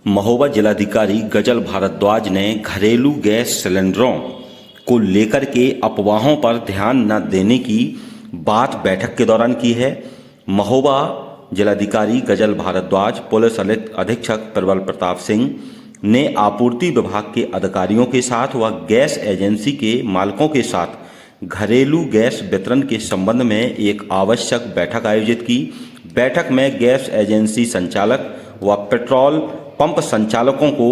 महोबा जिलाधिकारी गजल भारद्वाज ने घरेलू गैस सिलेंडरों को लेकर के अफवाहों पर ध्यान न देने की बात बैठक के दौरान की है। महोबा जिलाधिकारी गजल भारद्वाज, पुलिस अधीक्षक प्रबल प्रताप सिंह ने आपूर्ति विभाग के अधिकारियों के साथ व गैस एजेंसी के मालिकों के साथ घरेलू गैस वितरण के संबंध में एक आवश्यक बैठक आयोजित की। बैठक में गैस एजेंसी संचालक व पेट्रोल पंप संचालकों को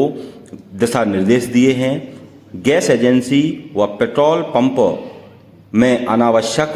दिशा निर्देश दिए हैं। गैस एजेंसी व पेट्रोल पंप में अनावश्यक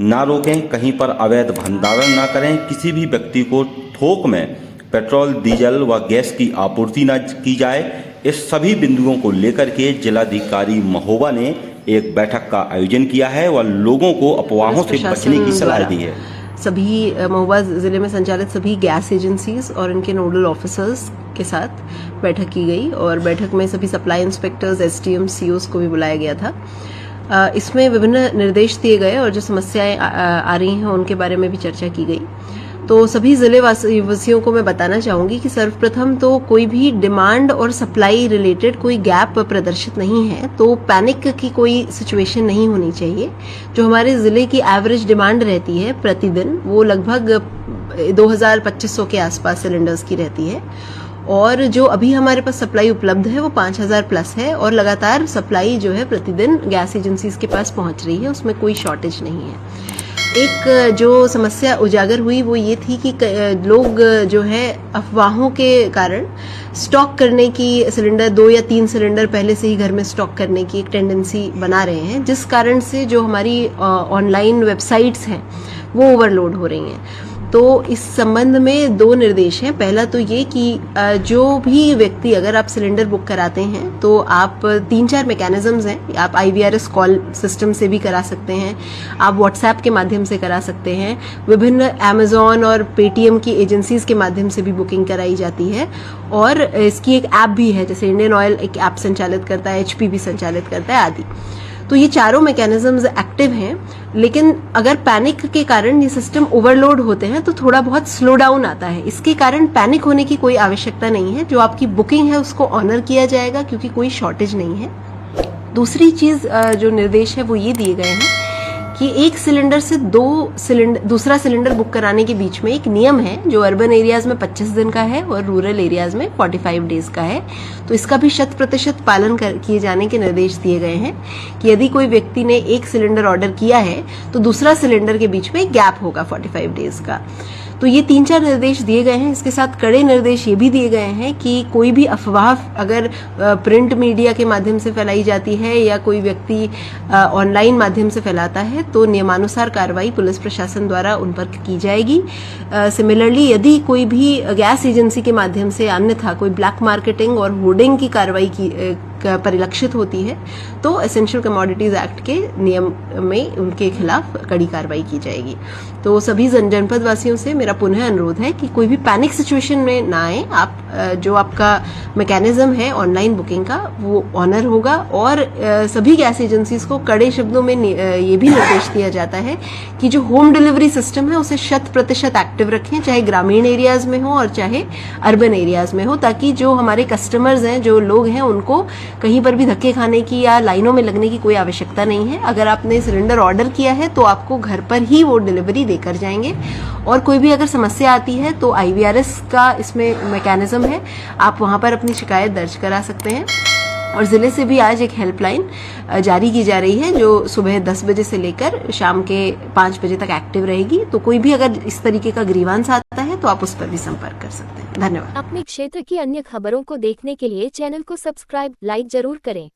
ना रोकें, कहीं पर अवैध भंडारण ना करें, किसी भी व्यक्ति को थोक में पेट्रोल, डीजल व गैस की आपूर्ति न की जाए। इस सभी बिंदुओं को लेकर के जिलाधिकारी महोबा ने एक बैठक का आयोजन किया है व लोगों को अफवाहों से बचने की सलाह दी है। सभी महोबा जिले में संचालित सभी गैस एजेंसीज और इनके नोडल ऑफिसर्स के साथ बैठक की गई और बैठक में सभी सप्लाई इंस्पेक्टर्स, एसडीएम, सीओस को भी बुलाया गया था। इसमें विभिन्न निर्देश दिए गए और जो समस्याएं आ रही हैं उनके बारे में भी चर्चा की गई। तो सभी जिले वासियों को मैं बताना चाहूंगी कि सर्वप्रथम तो कोई भी डिमांड और सप्लाई रिलेटेड कोई गैप प्रदर्शित नहीं है, तो पैनिक की कोई सिचुएशन नहीं होनी चाहिए। जो हमारे जिले की एवरेज डिमांड रहती है प्रतिदिन, वो लगभग 2500 के आसपास सिलेंडर्स की रहती है और जो अभी हमारे पास सप्लाई उपलब्ध है वो 5000 प्लस है और लगातार सप्लाई जो है प्रतिदिन गैस एजेंसीज के पास पहुंच रही है, उसमें कोई शॉर्टेज नहीं है। एक जो समस्या उजागर हुई वो ये थी कि लोग जो है अफवाहों के कारण स्टॉक करने की, सिलेंडर 2 या 3 सिलेंडर पहले से ही घर में स्टॉक करने की एक टेंडेंसी बना रहे हैं, जिस कारण से जो हमारी ऑनलाइन वेबसाइट्स हैं वो ओवरलोड हो रही हैं। तो इस संबंध में 2 निर्देश हैं। पहला तो ये कि जो भी व्यक्ति, अगर आप सिलेंडर बुक कराते हैं तो आप 3-4 मैकेनिज्म्स हैं। आप IVRS कॉल सिस्टम से भी करा सकते हैं, आप व्हाट्सएप के माध्यम से करा सकते हैं, विभिन्न Amazon और पेटीएम की एजेंसीज के माध्यम से भी बुकिंग कराई जाती है और इसकी एक ऐप भी है, जैसे इंडियन ऑयल एक ऐप संचालित करता है, HP भी संचालित करता है आदि। तो ये चारों मैकेनिज्म्स एक्टिव हैं, लेकिन अगर पैनिक के कारण ये सिस्टम ओवरलोड होते हैं तो थोड़ा बहुत स्लो डाउन आता है। इसके कारण पैनिक होने की कोई आवश्यकता नहीं है। जो आपकी बुकिंग है उसको ऑनर किया जाएगा क्योंकि कोई शॉर्टेज नहीं है। दूसरी चीज जो निर्देश है वो ये दिए गए हैं कि एक सिलेंडर से दूसरा सिलेंडर बुक कराने के बीच में एक नियम है जो अर्बन एरियाज में 25 दिन का है और रूरल एरियाज में 45 डेज का है। तो इसका भी 100% पालन किए जाने के निर्देश दिए गए हैं कि यदि कोई व्यक्ति ने एक सिलेंडर ऑर्डर किया है तो दूसरा सिलेंडर के बीच में एक गैप होगा 45 डेज का। तो ये 3-4 निर्देश दिए गए हैं। इसके साथ कड़े निर्देश ये भी दिए गए हैं कि कोई भी अफवाह अगर प्रिंट मीडिया के माध्यम से फैलाई जाती है या कोई व्यक्ति ऑनलाइन माध्यम से फैलाता है तो नियमानुसार कार्रवाई पुलिस प्रशासन द्वारा उन पर की जाएगी। सिमिलरली यदि कोई भी गैस एजेंसी के माध्यम से अन्यथा कोई ब्लैक मार्केटिंग और होर्डिंग की कार्रवाई परिलक्षित होती है तो एसेंशियल कमोडिटीज एक्ट के नियम में उनके खिलाफ कड़ी कार्रवाई की जाएगी। तो सभी जनपद वासियों से मेरा पुनः अनुरोध है कि कोई भी पैनिक सिचुएशन में ना आए। आप जो आपका मैकेनिज्म है ऑनलाइन बुकिंग का वो ऑनर होगा और सभी गैस एजेंसीज को कड़े शब्दों में ये भी निर्देश दिया जाता है कि जो होम डिलीवरी सिस्टम है उसे 100% एक्टिव रखें, चाहे ग्रामीण एरियाज में हो और चाहे अर्बन एरियाज में हो, ताकि जो हमारे कस्टमर्स हैं, जो लोग हैं, उनको कहीं पर भी धक्के खाने की या लाइनों में लगने की कोई आवश्यकता नहीं है। अगर आपने सिलेंडर ऑर्डर किया है तो आपको घर पर ही वो डिलीवरी देकर जाएंगे और कोई भी अगर समस्या आती है तो IVRS का इसमें मैकेनिज्म है, आप वहां पर अपनी शिकायत दर्ज करा सकते हैं। और जिले से भी आज एक हेल्पलाइन जारी की जा रही है जो सुबह 10 बजे से लेकर शाम के 5 बजे तक एक्टिव रहेगी। तो कोई भी अगर इस तरीके का ग्रीवांस आता है तो आप उस पर भी संपर्क कर सकते हैं। धन्यवाद। अपने क्षेत्र की अन्य खबरों को देखने के लिए चैनल को सब्सक्राइब, लाइक जरूर करें।